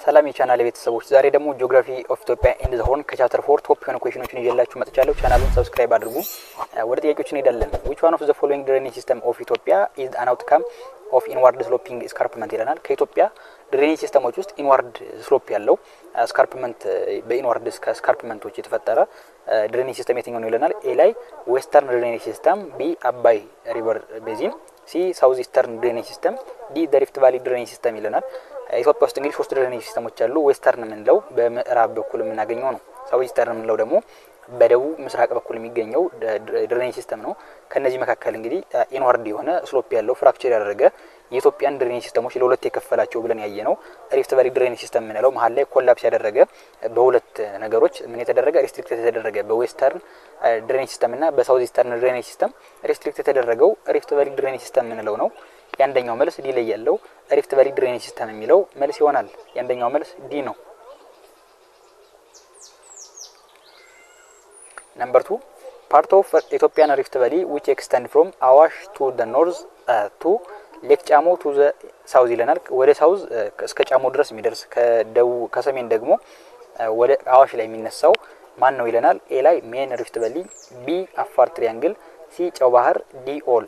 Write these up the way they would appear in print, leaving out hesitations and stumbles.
ሰላም የቻናል ቤተሰቦች ዛሬ ደግሞ ጂኦግራፊ ኦፍ ኢትዮጵያ ኤንድ ዘ ሆርን ከቻፕተር 4 ቶፕ የሆኑ ኩዌሽኖችን ይዤላችሁ መጥቻለሁ። ቻናሉን ሰብስክራይብ አድርጉ። ወደ ጥያቄዎች እንሄዳለን። which one of the following drainage system of Ethiopia is an outcome of inward sloping escarpment ይለናል። ከኢትዮጵያ ድሬኔጅ ሲስተሞች ውስጥ ኢንዋርድ ስሎፕ ያለው ስካርፕመንት በኢንዋርድ ስካርፕመንቶች የተፈጠረ ድሬኔጅ ሲስተም የትኛው ነው ይለናል። ኤ ላይ ዌስተርን ድሬኔጅ ሲስተም፣ ቢ አባይ ሪቨር ቤዚን፣ ሲ ሳውዝ ኢስተርን ድሬኔጅ ሲስተም፣ ዲ ሪፍት ቫሊ ድሬኔጅ ሲስተም ይለናል። ኢትዮጵያ ውስጥ እንግዲህ ሶስት ድሬኔጅ ሲስተሞች አሉ። ዌስተርን የምንለው በምዕራብ በኩል የምናገኘው ነው። ሳውዝ ኢስተርን የምንለው ደግሞ በደቡብ ምስራቅ በኩል የሚገኘው ድሬኔጅ ሲስተም ነው። ከነዚህ መካከል እንግዲህ ኢንዋርድ የሆነ ስሎፕ ያለው ፍራክቸር ያደረገ የኢትዮጵያን ድሬኔጅ ሲስተሞች ለሁለት የከፈላቸው ብለን ያየነው ሪፍት ቫሊ ድሬኔጅ ሲስተም የምንለው መሀል ላይ ኮላፕስ ያደረገ በሁለት ነገሮች ምን የተደረገ ሪስትሪክት የተደረገ በዌስተርን ድሬኔጅ ሲስተም እና በሳውዝ ኢስተርን ድሬኔጅ ሲስተም ሪስትሪክት የተደረገው ሪፍት ቫሊ ድሬኔጅ ሲስተም የምንለው ነው። ያንደኛው መልስ ዲ ላይ ያለው ሪፍት ቫሊ ድሬኔጅ ሲስተም የሚለው መልስ ይሆናል። ያንደኛው መልስ ዲ ነው። Number 2, part of Ethiopian Rift Valley which extend from Awash to the north to Lake Chamo to the south ይለናል። ወደ ሳውዝ እስከ ጫሞ ድረስ የሚደርስ ከደቡብ ከሰሜን ደግሞ ወደ አዋሽ ላይ የሚነሳው ማን ነው ይለናል። ኤ ላይ ሜን ሪፍት ቫሊ፣ ቢ አፋር ትሪያንግል፣ ሲ ጨው ባህር፣ ዲ ኦል።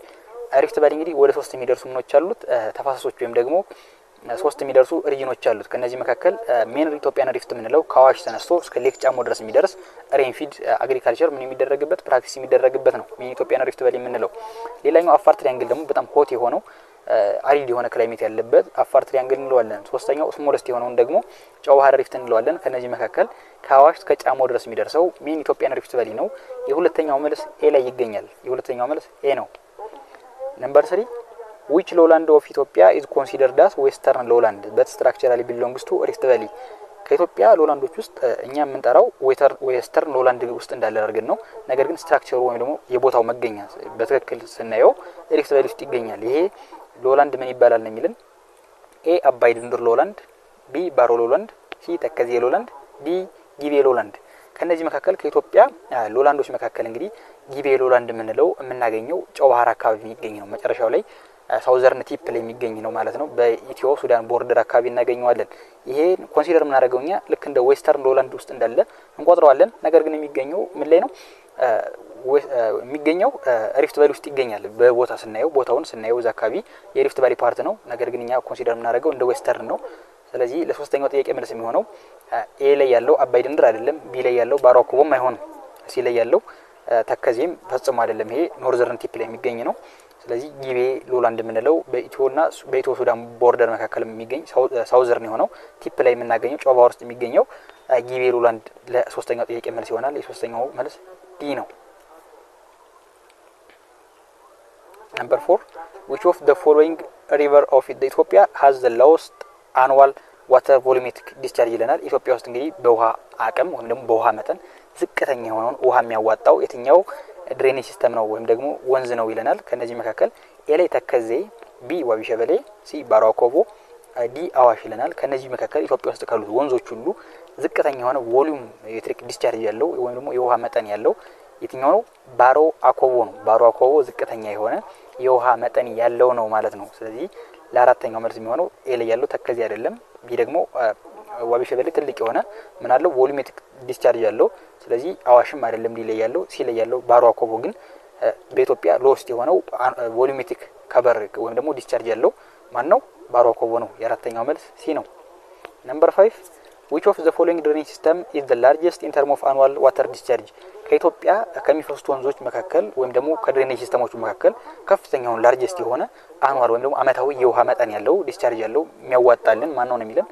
ሪፍት ቫሊ እንግዲህ ወደ 3 የሚደርሱ ምኖች አሉት ተፋሰሶች ወይም ደግሞ 3 የሚደርሱ ሪጅኖች አሉት። ከነዚህ መካከል ሜን ኢትዮጵያን ሪፍት የምንለው ከአዋሽ ተነስቶ እስከ ሌክ ጫሞ ድረስ የሚደርስ ሬንፊድ አግሪካልቸር ምን የሚደረግበት ፕራክቲስ የሚደረግበት ነው ሜን ኢትዮጵያን ሪፍት ቫሊ የምንለው። ሌላኛው አፋር ትሪያንግል ደግሞ በጣም ሆት የሆነው አሪድ የሆነ ክላይሜት ያለበት አፋር ትሪያንግል እንለዋለን። ሶስተኛው ስሞለስት የሆነውን ደግሞ ጨው ባህር ሪፍት እንለዋለን። ከነዚህ መካከል ከአዋሽ እስከ ጫሞ ድረስ የሚደርሰው ሜን ኢትዮጵያን ሪፍት ቫሊ ነው። የሁለተኛው መልስ ኤ ላይ ይገኛል። የሁለተኛው መልስ ኤ ነው። Number 3, which lowland of Ethiopia is considered as western lowland but structurally belongs to Rift Valley? ከኢትዮጵያ ሎላንዶች ውስጥ እኛ የምንጠራው ዌስተርን ሎላንድ ውስጥ እንዳለ አድርገን ነው። ነገር ግን ስትራክቸሩ ወይም ደግሞ የቦታው መገኛ በትክክል ስናየው ሪፍት ቫሊ ውስጥ ይገኛል። ይሄ ሎላንድ ምን ይባላል ነው የሚልን። ኤ አባይ ድንበር ሎላንድ፣ ቢ ባሮ ሎላንድ፣ ሲ ተከዜ ሎላንድ፣ ዲ ጊቤ ሎላንድ። ከነዚህ መካከል ከኢትዮጵያ ሎላንዶች መካከል እንግዲህ ጊቤ ሎላንድ የምንለው የምናገኘው ጨው ባህር አካባቢ የሚገኝ ነው። መጨረሻው ላይ ሳውዘርን ቲፕ ላይ የሚገኝ ነው ማለት ነው። በኢትዮ ሱዳን ቦርደር አካባቢ እናገኘዋለን። ይሄ ኮንሲደር የምናደርገው እኛ ልክ እንደ ዌስተርን ሎላንድ ውስጥ እንዳለ እንቆጥረዋለን። ነገር ግን የሚገኘው ምን ላይ ነው? የሚገኘው ሪፍት ቫሊ ውስጥ ይገኛል። በቦታ ስናየው ቦታውን ስናየው እዛ አካባቢ የሪፍት ቫሊ ፓርት ነው። ነገር ግን እኛ ኮንሲደር የምናደርገው እንደ ዌስተርን ነው። ስለዚህ ለሶስተኛው ጥያቄ መልስ የሚሆነው ኤ ላይ ያለው አባይ ድንበር አይደለም፣ ቢ ላይ ያለው ባሮ አኮቦም አይሆንም፣ ሲ ላይ ያለው ተከዜም ፈጽሞ አይደለም። ይሄ ኖርዘርን ቲፕ ላይ የሚገኝ ነው። ስለዚህ ጊቤ ሎላንድ የምንለው በኢትዮና በኢትዮ ሱዳን ቦርደር መካከል የሚገኝ ሳውዘርን የሆነው ቲፕ ላይ የምናገኘው ጨው ባህር ውስጥ የሚገኘው ጊቤ ሎላንድ ለሶስተኛው ጥያቄ መልስ ይሆናል። የሶስተኛው መልስ ዲ ነው። Number 4, which of the following river of Ethiopia has the lowest annual water volumetric discharge ይለናል። ኢትዮጵያ ውስጥ እንግዲህ በውሃ አቅም ወይም ደግሞ በውሃ መጠን ዝቅተኛ የሆነውን ውሃ የሚያዋጣው የትኛው ድሬኔጅ ሲስተም ነው ወይም ደግሞ ወንዝ ነው ይለናል። ከነዚህ መካከል ኤ ላይ ተከዜ፣ ቢ ዋቢ ሸበሌ፣ ሲ ባሮ አኮቦ፣ ዲ አዋሽ ይለናል። ከነዚህ መካከል ኢትዮጵያ ውስጥ ካሉት ወንዞች ሁሉ ዝቅተኛ የሆነ ቮሊዩም ኤሌክትሪክ ዲስቻርጅ ያለው ወይም ደግሞ የውሃ መጠን ያለው የትኛው ነው? ባሮ አኮቦ ነው። ባሮ አኮቦ ዝቅተኛ የሆነ የውሃ መጠን ያለው ነው ማለት ነው። ስለዚህ ለአራተኛው መልስ የሚሆነው ኤ ላይ ያለው ተከዜ አይደለም፣ ቢ ደግሞ ዋቢ ሸበሌ ትልቅ የሆነ ምን አለው ቮሊዩሜትሪክ ዲስቻርጅ ያለው። ስለዚህ አዋሽም አይደለም ዲ ላይ ያለው፣ ሲ ላይ ያለው ባሮ አኮቦ ግን በኢትዮጵያ ሎስት የሆነው ቮሊዩሜትሪክ ከቨር ወይም ደግሞ ዲስቻርጅ ያለው ማን ነው? ባሮ አኮቦ ነው። የአራተኛው መልስ ሲ ነው። Number 5, which of the following drainage system is the largest in term of annual water discharge? ከኢትዮጵያ ከሚፈሱት ወንዞች መካከል ወይም ደግሞ ከድሬኔጅ ሲስተሞች መካከል ከፍተኛውን ላርጀስት የሆነ አንዋር ወይም ደግሞ አመታዊ የውሃ መጠን ያለው ዲስቻርጅ ያለው የሚያዋጣልን ማን ነው ነው የሚለን።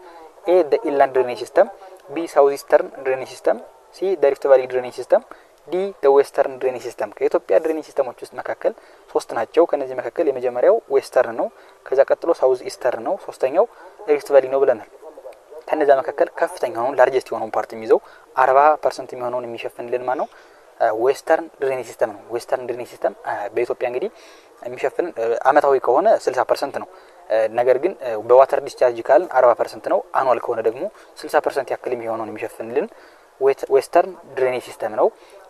ኤ the inland drainage system፣ ቢ south eastern drainage system፣ ሲ the rift valley drainage system፣ ዲ the western drainage system። ከኢትዮጵያ ድሬኔጅ ሲስተሞች ውስጥ መካከል 3 ናቸው። ከነዚህ መካከል የመጀመሪያው ዌስተርን ነው፣ ከዛ ቀጥሎ ሳውዝ ኢስተርን ነው፣ ሶስተኛው ሪፍት ቫሊ ነው ብለናል። ከነዛ መካከል ከፍተኛውን ላርጀስት የሆነውን ፓርት የሚይዘው 40% የሚሆነውን የሚሸፍንልን ማን ነው? ዌስተርን ድሬኔጅ ሲስተም ነው። ዌስተርን ድሬኔጅ ሲስተም በኢትዮጵያ እንግዲህ የሚሸፍን አመታዊ ከሆነ 60% ነው። ነገር ግን በዋተር ዲስቻርጅ ካልን 40% ነው። አኑዋል ከሆነ ደግሞ 60% ያክል የሚሆነውን የሚሸፍንልን ዌስተርን ድሬኔጅ ሲስተም ነው።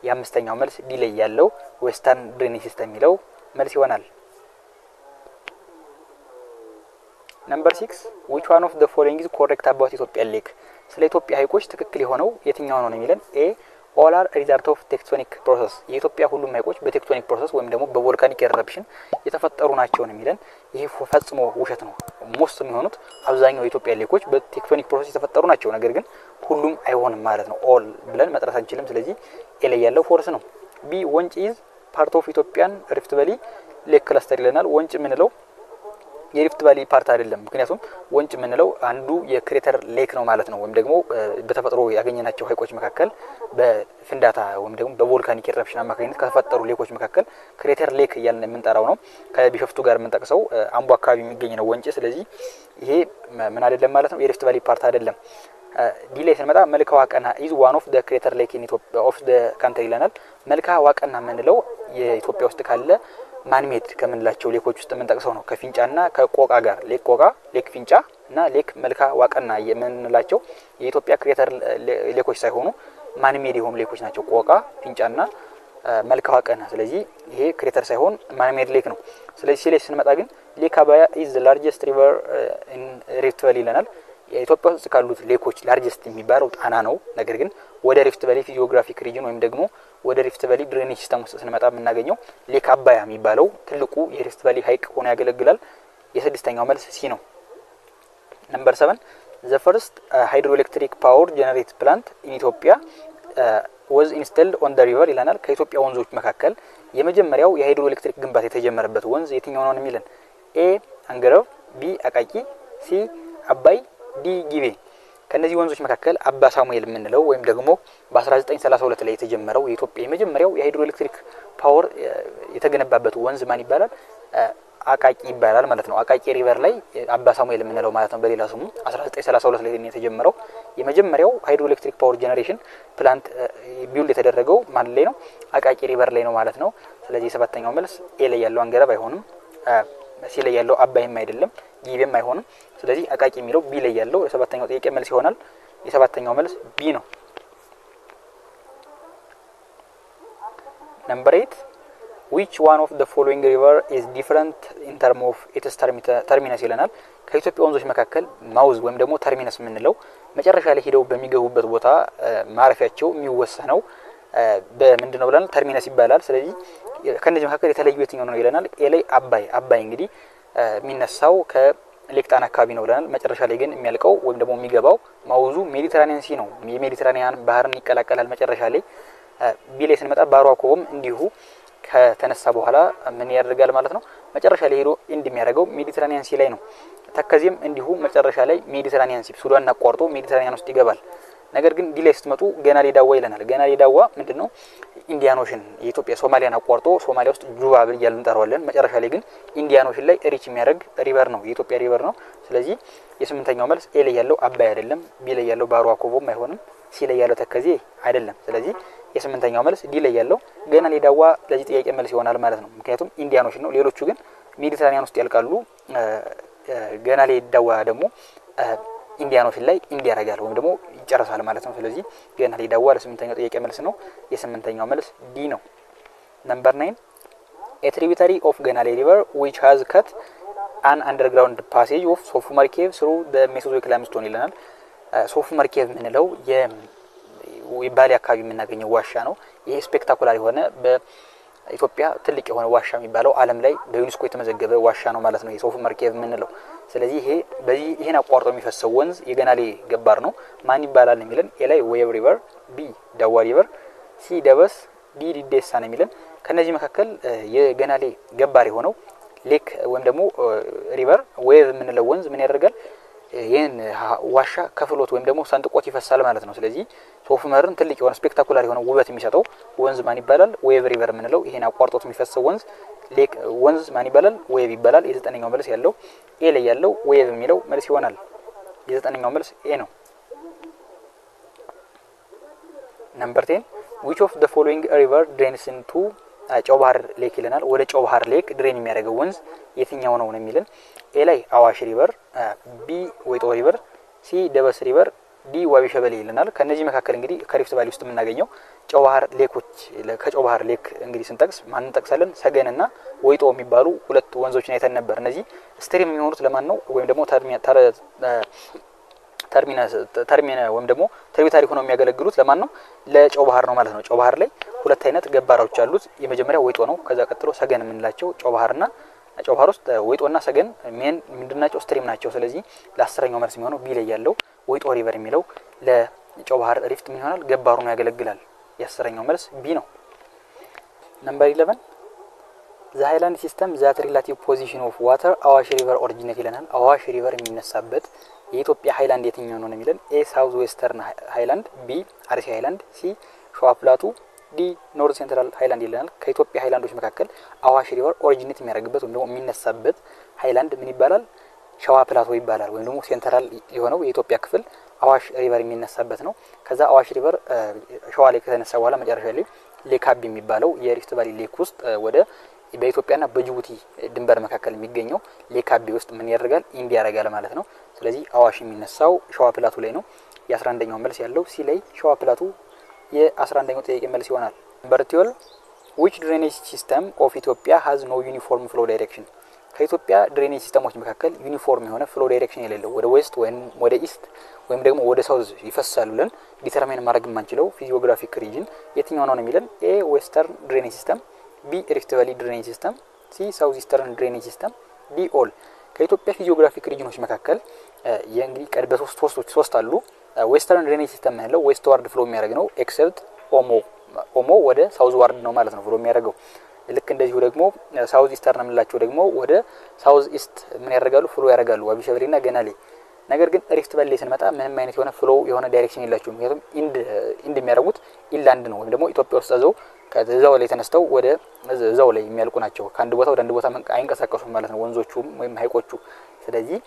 የአምስተኛው መልስ ዲ ላይ ያለው ዌስተርን ድሬኔጅ ሲስተም የሚለው መልስ ይሆናል። ነምበር 6 which one of the following is correct about ኢትዮጵያ ሌክ? ስለ ኢትዮጵያ ሐይቆች ትክክል የሆነው የትኛው ነው የሚለን ኤ all are result of tectonic process የኢትዮጵያ ሁሉም ሐይቆች በቴክቶኒክ ፕሮሰስ ወይም ደግሞ በቮልካኒክ ኤረፕሽን የተፈጠሩ ናቸው ነው የሚለን። ይሄ ፈጽሞ ውሸት ነው። ሞስት የሚሆኑት አብዛኛው የኢትዮጵያ ሌኮች በቴክቶኒክ ፕሮሰስ የተፈጠሩ ናቸው። ነገር ግን ሁሉም አይሆንም ማለት ነው። ኦል ብለን መጥራት አንችልም። ስለዚህ ኤ ላይ ያለው ፎርስ ነው። ቢ ወንጭ ኢዝ ፓርት ኦፍ ኢትዮጵያን ሪፍት ቫሊ ሌክ ክለስተር ይለናል። ወንጭ የምንለው የሪፍት ቫሊ ፓርት አይደለም። ምክንያቱም ወንጭ የምንለው አንዱ የክሬተር ሌክ ነው ማለት ነው። ወይም ደግሞ በተፈጥሮ ያገኘናቸው ሐይቆች መካከል በፍንዳታ ወይም ደግሞ በቮልካኒክ ኤረፕሽን አማካኝነት ከተፈጠሩ ሌኮች መካከል ክሬተር ሌክ እያልን የምንጠራው ነው። ከቢሾፍቱ ጋር የምንጠቅሰው አምቦ አካባቢ የሚገኝ ነው ወንጭ። ስለዚህ ይሄ ምን አይደለም ማለት ነው፣ የሪፍት ቫሊ ፓርት አይደለም። ዲሌይ ስንመጣ መልካ ዋቀና ኢዝ ዋን ኦፍ ዘ ክሬተር ሌክ ኢን ኢትዮጵያ ኦፍ ዘ ካንትሪ ይለናል። መልካ ዋቀና የምንለው የኢትዮጵያ ውስጥ ካለ ማንሜድ ከምንላቸው ሌኮች ውስጥ የምንጠቅሰው ነው። ከፊንጫና ከቆቃ ጋር ሌክ ቆቃ፣ ሌክ ፊንጫ እና ሌክ መልካ ዋቀና የምንላቸው የኢትዮጵያ ክሬተር ሌኮች ሳይሆኑ ማንሜድ የሆኑ ሌኮች ናቸው። ቆቃ፣ ፊንጫና መልካ ዋቀና። ስለዚህ ይሄ ክሬተር ሳይሆን ማንሜድ ሌክ ነው። ስለዚህ ሲሌስ ስንመጣ ግን ሌክ አባያ ኢዝ ዘ ላርጀስት ሪቨር ኢን ሪፍት ቫሊ ይለናል። የኢትዮጵያ ውስጥ ካሉት ሌኮች ላርጀስት የሚባለው ጣና ነው። ነገር ግን ወደ ሪፍት ቫሊ ጂኦግራፊክ ሪጅን ወይም ደግሞ ወደ ሪፍት ቫሊ ድሬኔጅ ሲስተም ውስጥ ስንመጣ የምናገኘው ሌክ አባያ የሚባለው ትልቁ የሪፍት ቫሊ ሐይቅ ሆኖ ያገለግላል። የስድስተኛው መልስ ሲ ነው። ነምበር 7 the first hydroelectric power generate plant in Ethiopia was installed on the river ይለናል። ከኢትዮጵያ ወንዞች መካከል የመጀመሪያው የሃይድሮ ኤሌክትሪክ ግንባታ የተጀመረበት ወንዝ የትኛው ነው የሚለን ኤ አንገረብ፣ ቢ አቃቂ፣ ሲ አባይ፣ ዲ ጊቤ። ከነዚህ ወንዞች መካከል አባ ሳሙኤል የምንለው ወይም ደግሞ በ1932 ላይ የተጀመረው የኢትዮጵያ የመጀመሪያው የሃይድሮ ኤሌክትሪክ ፓወር የተገነባበት ወንዝ ማን ይባላል? አቃቂ ይባላል ማለት ነው። አቃቂ ሪቨር ላይ አባ ሳሙኤል የምንለው ማለት ነው በሌላ ስሙ 1932 ላይ የተጀመረው የመጀመሪያው ሃይድሮ ኤሌክትሪክ ፓወር ጄነሬሽን ፕላንት ቢውልድ የተደረገው ማን ላይ ነው? አቃቂ ሪቨር ላይ ነው ማለት ነው። ስለዚህ ሰባተኛው መልስ ኤ ላይ ያለው አንገረብ አይሆንም፣ ሲ ላይ ያለው አባይም አይደለም፣ ጊቤም አይሆንም። ስለዚህ አቃቂ የሚለው ቢ ላይ ያለው የሰባተኛው ጥያቄ መልስ ይሆናል። የሰባተኛው መልስ ቢ ነው። ነምበር 8 which one of the following river is different in term of its terminus ይለናል። ከኢትዮጵያ ወንዞች መካከል ማውዝ ወይም ደግሞ ተርሚነስ የምንለው መጨረሻ ላይ ሄደው በሚገቡበት ቦታ ማረፊያቸው የሚወሰነው በምንድነው ብለናል? ተርሚነስ ይባላል። ስለዚህ ከነዚህ መካከል የተለዩ የትኛው ነው ይለናል። ኤ ላይ አባይ እንግዲህ የሚነሳው ከሌክ ጣና አካባቢ ነው ብለናል። መጨረሻ ላይ ግን የሚያልቀው ወይም ደግሞ የሚገባው ማውዙ ሜዲትራኒያን ሲ ነው። የሜዲትራኒያን ባህርን ይቀላቀላል መጨረሻ ላይ። ቢ ላይ ስንመጣ ባሮ አኮቦም እንዲሁ ከተነሳ በኋላ ምን ያደርጋል ማለት ነው? መጨረሻ ላይ ሄዶ ኢንድ የሚያደርገው ሜዲትራኒያን ሲ ላይ ነው። ተከዚም እንዲሁ መጨረሻ ላይ ሜዲትራኒያን ሲ ሱዳን አቋርጦ ሜዲትራኒያን ውስጥ ይገባል። ነገር ግን ዲሌይ ስትመጡ ገና ሊዳዋ ይለናል። ገና ሊዳዋ ምንድነው? ኢንዲያን ኦሽን የኢትዮጵያ ሶማሊያን አቋርጦ ሶማሊያ ውስጥ ጁባ ብለን እንጠራዋለን። መጨረሻ ላይ ግን ኢንዲያን ኦሽን ላይ ሪች የሚያደርግ ሪቨር ነው፣ የኢትዮጵያ ሪቨር ነው። ስለዚህ የስምንተኛው መልስ ኤ ላይ ያለው አባይ አይደለም፣ ቢ ላይ ያለው ባሮ አኮቦም አይሆንም፣ ሲ ላይ ያለው ተከዜ አይደለም። ስለዚህ የስምንተኛው መልስ ዲ ላይ ያለው ገና ሊዳዋ ለዚህ ጥያቄ መልስ ይሆናል ማለት ነው። ምክንያቱም ኢንዲያን ኦሽን ነው፣ ሌሎቹ ግን ሜዲትራኒያን ውስጥ ያልቃሉ። ገና ሊዳዋ ደግሞ ኢንዲያን ኦሽን ላይ ኢንድ ያደርጋል ወይም ደግሞ ይጨርሳል ማለት ነው። ስለዚህ ገና ሊዳዋ ለስምንተኛው ጥያቄ መልስ ነው። የስምንተኛው መልስ ዲ ነው። ነምበር 9 a tributary of Ganale river which has cut an underground passage of ሶፉመር cave through the Mesozoic limestone ይለናል። ሶፉመር cave ምንለው የባሌ አካባቢ የምናገኘው ዋሻ ነው። ይሄ ስፔክታኩላር የሆነ በኢትዮጵያ ትልቅ የሆነ ዋሻ የሚባለው ዓለም ላይ በዩኔስኮ የተመዘገበ ዋሻ ነው ማለት ነው የሶፉመር cave ምንለው። ስለዚህ ይሄን አቋርጦ የሚፈሰው ወንዝ የገናሌ ገባር ነው። ማን ይባላል የሚለን ኤ ላይ ዌብ ሪቨር፣ ቢ ዳዋ ሪቨር፣ ሲ ደበስ፣ ዲ ዲዴሳ ነው የሚለን። ከነዚህ መካከል የገናሌ ገባር የሆነው ሌክ ወይም ደግሞ ሪቨር ዌብ የምንለው ወንዝ ምን ያደርጋል? ይሄን ዋሻ ከፍሎት ወይም ደግሞ ሰንጥቆት ይፈሳል ማለት ነው። ስለዚህ ሶፉመርን ትልቅ የሆነ ስፔክታኩላር የሆነ ውበት የሚሰጠው ወንዝ ማን ይባላል? ዌብ ሪቨር የምንለው ይሄን አቋርጦት የሚፈሰው ወንዝ ሌክ ወንዝ ማን ይባላል? ዌብ ይባላል። የዘጠነኛው መልስ ያለው ኤ ላይ ያለው ዌብ የሚለው መልስ ይሆናል። የዘጠነኛው መልስ ኤ ነው። ነምበር 10 which of the following river drains into ጨው ባህር ሌክ ይለናል። ወደ ጨው ባህር ሌክ ድሬን የሚያደርገው ወንዝ የትኛው ነው የሚለን ኤ ላይ አዋሽ ሪቨር፣ ቢ ወይጦ ሪቨር፣ ሲ ደበስ ሪቨር፣ ዲ ዋቢ ሸበሌ ይለናል። ከነዚህ መካከል እንግዲህ ከሪፍት ቫሊ ውስጥ የምናገኘው ጨው ባህር ሌኮች ከጨው ባህር ሌክ እንግዲህ ስንጠቅስ ማን እንጠቅሳለን? ሰገንና ወይጦ የሚባሉ ሁለት ወንዞችን አይተን ነበር። እነዚህ ስትሪም የሚሆኑት ለማን ነው? ወይም ደግሞ ተርሚነ ወይም ደግሞ ትሪቢታሪ ሆነው የሚያገለግሉት ለማን ነው? ለጨው ባህር ነው ማለት ነው። ጨው ባህር ላይ ሁለት አይነት ገባራዎች አሉት። የመጀመሪያው ወይጦ ነው። ከዛ ቀጥሎ ሰገን የምንላቸው ጨው ባህርና ጨው ባህር ውስጥ ወይጦና ሰገን ሜን ምንድናቸው? ስትሪም ናቸው። ስለዚህ ለ10ኛው መልስ የሚሆነው ቢ ላይ ያለው ወይጦ ሪቨር የሚለው ለጨው ባህር ሪፍት ምን ይሆናል? ገባሩ ነው ያገለግላል። የ10ኛው መልስ ቢ ነው። ነምበር 11 ዘ ሃይላንድ ሲስተም ዛት ሪላቲቭ ፖዚሽን ኦፍ ዋተር አዋሽ ሪቨር ኦሪጂኔት ይለናል። አዋሽ ሪቨር የሚነሳበት የኢትዮጵያ ሃይላንድ የትኛው ነው የሚለን? ኤ ሳውዝ ዌስተርን ሃይላንድ፣ ቢ አርሲ ሃይላንድ፣ ሲ ሸዋ ፕላቱ፣ ዲ ኖርዝ ሴንትራል ሃይላንድ ይለናል። ከኢትዮጵያ ሃይላንዶች መካከል አዋሽ ሪቨር ኦሪጂኔት የሚያደርግበት ወይም ደግሞ የሚነሳበት ሃይላንድ ምን ይባላል? ሸዋ ፕላቶ ይባላል። ወይም ደግሞ ሴንትራል የሆነው የኢትዮጵያ ክፍል አዋሽ ሪቨር የሚነሳበት ነው። ከዛ አዋሽ ሪቨር ሸዋ ላይ ከተነሳ በኋላ መጨረሻ ላይ ሌክ አቢ የሚባለው የሪፍት ቫሊ ሌክ ውስጥ ወደ በኢትዮጵያና በጅቡቲ ድንበር መካከል የሚገኘው ሌክ አቢ ውስጥ ምን ያደርጋል? ኢንድ ያደርጋል ማለት ነው። ስለዚህ አዋሽ የሚነሳው ሸዋ ፕላቱ ላይ ነው። የ11ኛው መልስ ያለው ሲ ላይ ሸዋ ፕላቱ የ11ኛው ጥያቄ መልስ ይሆናል። ነምበር 12 which drainage system of Ethiopia has no uniform flow direction? ከኢትዮጵያ ድሬኔጅ ሲስተሞች መካከል ዩኒፎርም የሆነ ፍሎ ዳይሬክሽን የሌለው ወደ ዌስት ወይም ወደ ኢስት ወይም ደግሞ ወደ ሳውዝ ይፈሳል ብለን ዲተርሚን ማድረግ የማንችለው ፊዚዮግራፊክ ሪጅን የትኛው ነው የሚለን? ኤ ዌስተርን ድሬኔጅ ሲስተም፣ ቢ ሪፍት ቫሊ ድሬኔጅ ሲስተም፣ ሲ ሳውዝ ኢስተርን ድሬኔጅ ሲስተም፣ ዲ ኦል። ከኢትዮጵያ ፊዚዮግራፊክ ሪጅኖች መካከል የእንግዲህ ቀድበ ሶስት አሉ። ዌስተርን ድሬኔጅ ሲስተም ያለው ዌስት ዋርድ ፍሎ የሚያደርግ ነው። ኤክሰፕት ኦሞ ወደ ሳውዝ ዋርድ ነው ማለት ነው ፍሎ የሚያደርገው። ልክ እንደዚሁ ደግሞ ሳውዝ ኢስተርን የምንላቸው ደግሞ ወደ ሳውዝ ኢስት ምን ያደርጋሉ? ፍሎ ያደርጋሉ ዋቢ ሸበሌና ገናሌ። ነገር ግን ሪፍት ቫሊ ስንመጣ ምንም አይነት የሆነ ፍሎ የሆነ ዳይሬክሽን የላቸውም። ምክንያቱም ኢንድ የሚያደርጉት ኢንላንድ ነው ወይም ደግሞ ኢትዮጵያ ውስጥ ከዛው ላይ ተነስተው ወደ እዛው ላይ የሚያልቁ ናቸው። ከአንድ ቦታ ወደ አንድ ቦታ አይንቀሳቀሱም ማለት ነው ወንዞቹም ወይም ሀይቆቹ። ስለዚህ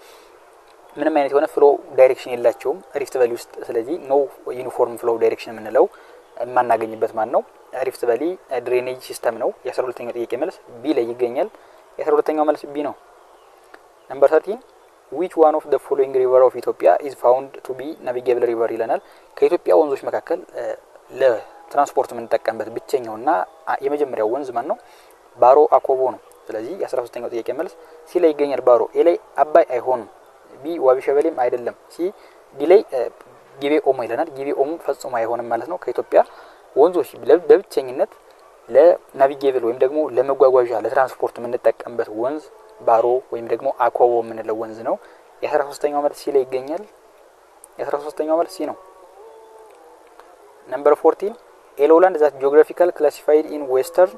ምንም አይነት የሆነ ፍሎ ዳይሬክሽን የላቸውም ሪፍት ቫሊ ውስጥ። ስለዚህ ኖ ዩኒፎርም ፍሎ ዳይሬክሽን የምንለው የማናገኝበት ማን ነው? ሪፍት ቫሊ ድሬኔጅ ሲስተም ነው። የ12ኛው ጥያቄ መልስ ቢ ላይ ይገኛል። የ12ኛው መልስ ቢ ነው። ነምበር 13 which one of the following river of Ethiopia is found to be navigable river ይለናል። ከኢትዮጵያ ወንዞች መካከል ለትራንስፖርት የምንጠቀምበት ብቸኛውና የመጀመሪያው ወንዝ ማን ነው? ባሮ አኮቦ ነው። ስለዚህ የ13ኛው ጥያቄ መልስ ሲ ላይ ይገኛል ባሮ። ኤ ላይ አባይ አይሆንም፣ ቢ ዋቢ ሸበሌም አይደለም፣ ሲ ዲ ላይ ጊቤ ኦሞ ይለናል። ጊቤ ኦሞ ፈጽሞ አይሆንም ማለት ነው። ከኢትዮጵያ ወንዞች በብቸኝነት ለናቪጌብል ወይም ደግሞ ለመጓጓዣ ለትራንስፖርት የምንጠቀምበት ወንዝ ባሮ ወይም ደግሞ አኮቦ የምንለው ወንዝ ነው። የ13ኛው መልስ ሲ ላይ ይገኛል። የ13ኛው መልስ ሲ ነው። ነምበር 14 a lowland that geographical classified in western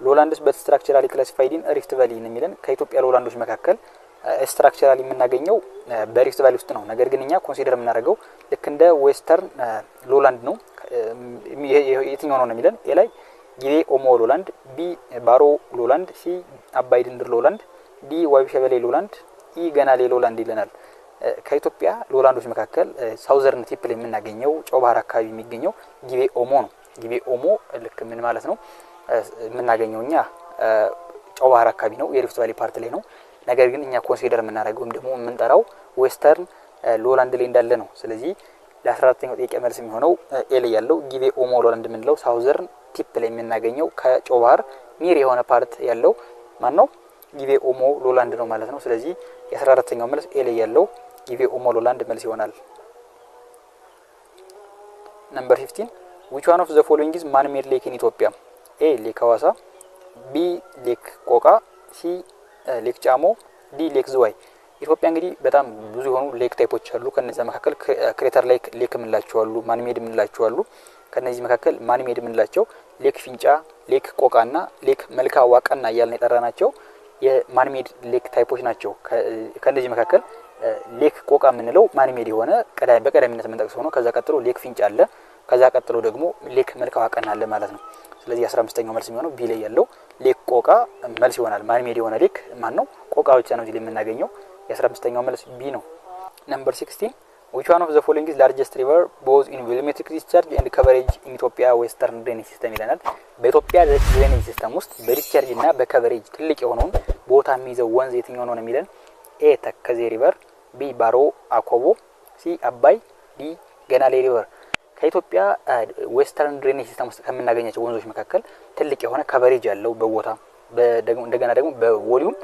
lowlands but structurally classified in rift valley የሚለን ከኢትዮጵያ ሎላንዶች መካከል ስትራክቸራሊ የምናገኘው በሪፍት ቫሊ ውስጥ ነው። ነገር ግን እኛ ኮንሲደር የምናደርገው ልክ እንደ ዌስተርን ሎላንድ ነው። የትኛው ነው የሚለን? ኤ ላይ ጊቤ ኦሞ ሎላንድ፣ ቢ ባሮ ሎላንድ፣ ሲ አባይ ድንድር ሎላንድ፣ ዲ ዋቢ ሸበሌ ሎላንድ፣ ኢ ገናሌ ሎላንድ ይለናል። ከኢትዮጵያ ሎላንዶች መካከል ሳውዘርን ቲፕ ላይ የምናገኘው ጨው ባህር አካባቢ የሚገኘው ጊቤ ኦሞ ነው። ጊቤ ኦሞ ልክ ምን ማለት ነው የምናገኘው እኛ ጨው ባህር አካባቢ ነው፣ የሪፍት ቫሊ ፓርት ላይ ነው። ነገር ግን እኛ ኮንሲደር የምናደርገው ደግሞ የምንጠራው ዌስተርን ሎላንድ ላይ እንዳለ ነው። ስለዚህ ለ14ኛው ጥያቄ መልስ የሚሆነው ኤ ላይ ያለው ጊቤ ኦሞ ሎላንድ የምንለው ሳውዘርን ቲፕ ላይ የምናገኘው ከጨው ባህር ኒር የሆነ ፓርት ያለው ማን ነው? ጊቤ ኦሞ ሎላንድ ነው ማለት ነው። ስለዚህ የ14ኛው መልስ ኤ ላይ ያለው ጊቤ ኦሞ ሎላንድ መልስ ይሆናል። ነምበር 15 which one of the following is man made lake in Ethiopia? ኤ ሌክ ሐዋሳ፣ ቢ ሌክ ቆቃ፣ ሲ ሌክ ጫሞ፣ ዲ ሌክ ዝዋይ። ኢትዮጵያ እንግዲህ በጣም ብዙ የሆኑ ሌክ ታይፖች አሉ። ከነዚህ መካከል ክሬተር ሌክ የምንላቸው አሉ፣ ማን ሜድ የምንላቸው አሉ። ከነዚህ መካከል ማን ሜድ የምንላቸው ሌክ ፊንጫ፣ ሌክ ቆቃና ሌክ መልካ ዋቀና እያልን የጠራናቸው የማን ሜድ ሌክ ታይፖች ናቸው። ከነዚህ መካከል ሌክ ቆቃ የምንለው ማን ሜድ የሆነ በቀዳሚነት የምንጠቅሰው ነው። ከዛ ቀጥሎ ሌክ ፊንጫ አለ። ከዛ ቀጥሎ ደግሞ ሌክ መልካ ዋቀና አለ ማለት ነው። ስለዚህ 15ኛው መልስ የሚሆነው ቢ ላይ ያለው ሌክ ቆቃ መልስ ይሆናል። ማን ሜድ የሆነ ሌክ ማን ነው? ቆቃ ብቻ ነው እዚህ ላይ የምናገኘው። የ15ኛው መልስ ቢ ነው። ነምበር 16 which one of the following is largest river both in volumetric discharge and coverage in Ethiopia western drainage system ይለናል። በኢትዮጵያ ድሬኔጅ ሲስተም ውስጥ በዲስቻርጅ እና በከቨሬጅ ትልቅ የሆነውን ቦታ የሚይዘው ወንዝ የትኛው ነው የሚለን? ኤ ተከዜ ሪቨር፣ ቢ ባሮ አኮቦ፣ ሲ አባይ፣ ዲ ገናሌ ሪቨር ከኢትዮጵያ ዌስተርን ድሬኔጅ ሲስተም ውስጥ ከምናገኛቸው ወንዞች መካከል ትልቅ የሆነ ከቨሬጅ ያለው በቦታ እንደገና ደግሞ በቮሊዩም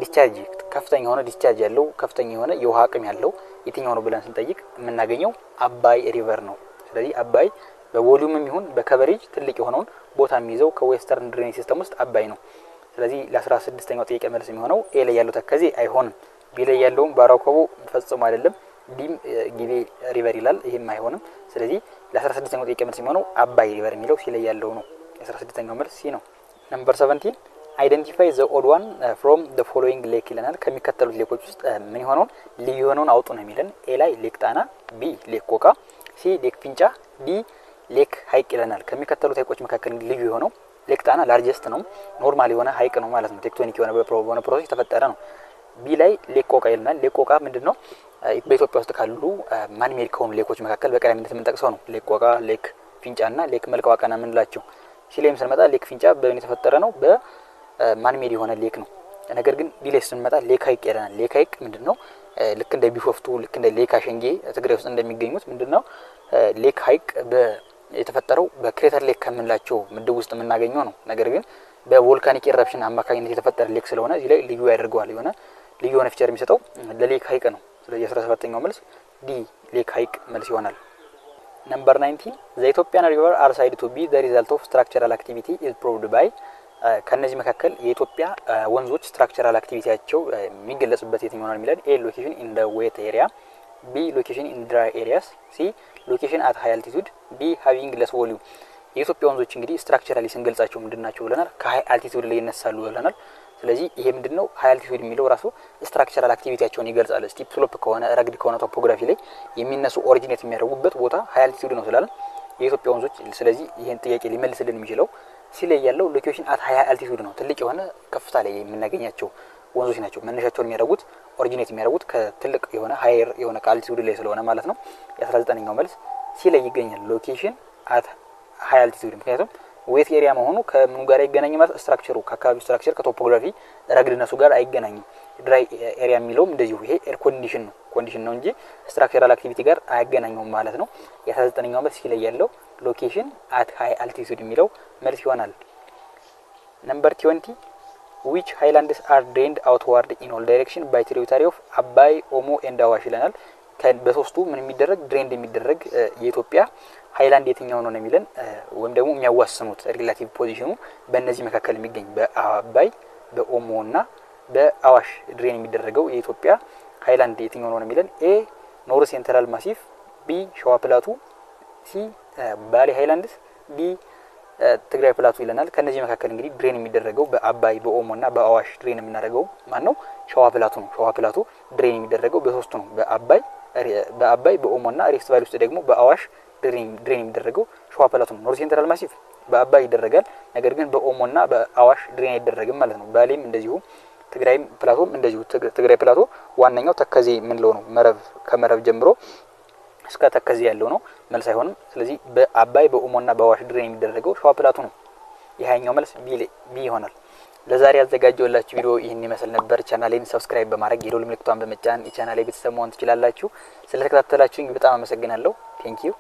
ዲስቻርጅ ከፍተኛ የሆነ ዲስቻርጅ ያለው ከፍተኛ የሆነ የውሃ አቅም ያለው የትኛው ነው ብለን ስንጠይቅ የምናገኘው አባይ ሪቨር ነው። ስለዚህ አባይ በቮሊዩምም ይሁን በከቨሬጅ ትልቅ የሆነውን ቦታ የሚይዘው ከዌስተርን ድሬኔጅ ሲስተም ውስጥ አባይ ነው። ስለዚህ ለ16ኛው ጥያቄ መልስ የሚሆነው ኤ ላይ ያለው ተከዜ አይሆንም። ቢ ላይ ያለውም ባራኮቦ ፈጽሞ አይደለም። ዲም ጊቤ ሪቨር ይላል፣ ይሄም አይሆንም። ስለዚህ ለ16ኛው ጥያቄ መልስ የሚሆነው አባይ ሪቨር የሚለው ሲ ላይ ያለው ነው። የ16ኛው መልስ ሲ ነው። ነምበር 17 አይደንቲፋይ ዘ ኦድ ዋን ፍሮም ዘ ፎሎዊንግ ሌክ ይለናል። ከሚከተሉት ሌኮች ውስጥ ምን የሆነውን ልዩ የሆነውን አውጡ ነው የሚለን። ኤ ላይ ሌክ ጣና፣ ቢ ሌክ ቆቃ፣ ሲ ሌክ ፊንጫ፣ ዲ ሌክ ሀይቅ ይለናል። ከሚከተሉት ሀይቆች መካከል ሌክ የሆነው ሌክ ጣና ላርጀስት ነው፣ ኖርማል የሆነ ሀይቅ ነው ማለት ነው። ቴክቶኒክ የሆነ በሆነ ፕሮሰስ የተፈጠረ ነው። ቢ ላይ ሌክ ቆቃ ይለናል። ሌክ ቆቃ ምንድነው? በኢትዮጵያ ውስጥ ካሉ ማንሜድ ከሆኑ ሌኮች መካከል በቀዳሚነት የምንጠቅሰው ነው። ሌክ ቆቃ፣ ሌክ ፊንጫና ሌክ መልቀዋቀና የምንላቸው። ሲ ላይም ስንመጣ ሌክ ፊንጫ በምን የተፈጠረ ነው? በማንሜድ የሆነ ሌክ ነው። ነገር ግን ቢ ላይ ስንመጣ ሌክ ሀይቅ ይለናል። ሌክ ሀይቅ ምንድነው? ልክ እንደ ቢሾፍቱ ልክ እንደ ሌክ አሸንጌ ትግራይ ውስጥ እንደሚገኙት ምንድነው ሌክ ሀይቅ የተፈጠረው በክሬተር ሌክ ከምንላቸው ምድብ ውስጥ የምናገኘው ነው። ነገር ግን በቮልካኒክ ኢረፕሽን አማካኝነት የተፈጠረ ሌክ ስለሆነ እዚህ ላይ ልዩ ያደርገዋል። የሆነ ልዩ የሆነ ፊቸር የሚሰጠው ለሌክ ሀይቅ ነው። ስለዚህ 17ኛው መልስ ዲ ሌክ ሀይቅ መልስ ይሆናል። ነምበር 19 ዘ ኢትዮጵያን ሪቨር አር ሳይድ ቱ ቢ ዘ ሪዛልት ኦፍ ስትራክቸራል አክቲቪቲ ኢዝ ፕሩቭድ ባይ ከነዚህ መካከል የኢትዮጵያ ወንዞች ስትራክቸራል አክቲቪቲያቸው የሚገለጽበት የትኛው ነው የሚለን። ኤ ሎኬሽን ኢን ዘ ዌት ኤሪያ፣ ቢ ሎኬሽን ኢን ድራይ ኤሪያስ፣ ሲ ሎኬሽን አት ሃይ አልቲቱድ፣ ዲ ሃቪንግ ለስ ቮሊዩም። የኢትዮጵያ ወንዞች እንግዲህ ስትራክቸራሊ ስንገልጻቸው ምንድናቸው ብለናል? ከሃይ አልቲቱድ ላይ ይነሳሉ ብለናል። ስለዚህ ይሄ ምንድነው ሃይ አልቲቱድ የሚለው ራሱ ስትራክቸራል አክቲቪቲያቸውን ይገልጻል። ስቲፕ ስሎፕ ከሆነ ረግድ ከሆነ ቶፖግራፊ ላይ የሚነሱ ኦሪጂኔት የሚያደርጉበት ቦታ ሃይ አልቲቱድ ነው ስላለን የኢትዮጵያ ወንዞች። ስለዚህ ይሄን ጥያቄ ሊመልስልን የሚችለው ሲ ላይ ያለው ሎኬሽን አት ሃይ አልቲቱድ ነው። ትልቅ የሆነ ከፍታ ላይ የምናገኛቸው ወንዞች ናቸው። መነሻቸውን የሚያደርጉት ኦሪጂኔት የሚያደርጉት ከትልቅ የሆነ ሃየር የሆነ ከአልቲቱድ ላይ ስለሆነ ማለት ነው። የ19ኛው መልስ ሲ ላይ ይገኛል። ሎኬሽን አት ሃይ አልቲቱድ ምክንያቱም ዌት ኤሪያ መሆኑ ከምኑ ጋር አይገናኝም ማለት ስትራክቸሩ ከአካባቢው ስትራክቸር ከቶፖግራፊ ረግድነሱ ጋር አይገናኝም። ድራይ ኤሪያ የሚለውም እንደዚሁ ይሄ ኤር ኮንዲሽን ነው እንጂ ስትራክቸራል አክቲቪቲ ጋር አያገናኘውም ማለት ነው። የ19ኛው መልስ ሲ ላይ ያለው ሎኬሽን አት ሃይ አልቲቱድ የሚለው መልስ ይሆናል። ነምበር 20 which highlands are drained outward in all direction by tributary of አባይ ኦሞ ኤንድ አዋሽ ይለናል። በሶስቱ ምን የሚደረግ ድሬንድ የሚደረግ የኢትዮጵያ ሃይላንድ የትኛው ነው የሚለን ወይም ደግሞ የሚያዋስኑት ሪላቲቭ ፖዚሽኑ በእነዚህ መካከል የሚገኝ በአባይ በኦሞና በአዋሽ ድሬን የሚደረገው የኢትዮጵያ ሃይላንድ የትኛው ነው የሚለን። ኤ ኖርዝ ሴንትራል ማሲፍ፣ ቢ ሸዋ ፕላቱ፣ ሲ ባሌ ሃይላንድስ፣ ዲ ትግራይ ፕላቱ ይለናል። ከነዚህ መካከል እንግዲህ ድሬን የሚደረገው በአባይ በኦሞና በአዋሽ ድሬን የምናደርገው ማን ነው? ሸዋ ፕላቱ ነው። ሸዋ ፕላቱ ድሬን የሚደረገው በሶስቱ ነው። በአባይ በኦሞና ሪፍት ቫሊ ውስጥ ደግሞ በአዋሽ ድሬን የሚደረገው ሸዋ ፕላቱ ነው። ኖርዝ ሴንትራል ማሲፍ በአባይ ይደረጋል፣ ነገር ግን በኦሞና በአዋሽ ድሬን አይደረግም ማለት ነው። ባሌም እንደዚሁ ትግራይ ፕላቶም እንደዚሁ። ትግራይ ፕላቶ ዋነኛው ተከዜ የምንለው ነው። መረብ ከመረብ ጀምሮ እስከ ተከዜ ያለው ነው። መልስ አይሆንም። ስለዚህ በአባይ በኦሞና በአዋሽ ድሬን የሚደረገው ሸዋ ፕላቱ ነው። የሃያኛው መልስ ቢ ይሆናል። ለዛሬ ያዘጋጀሁላችሁ ቪዲዮ ይህን ይመስል ነበር። ቻናሌን ሰብስክራይብ በማድረግ የደወል ምልክቷን በመጫን የቻናሌ ቤተሰብ መሆን ትችላላችሁ። ስለተከታተላችሁኝ በጣም አመሰግናለሁ። ቴንክ ዩ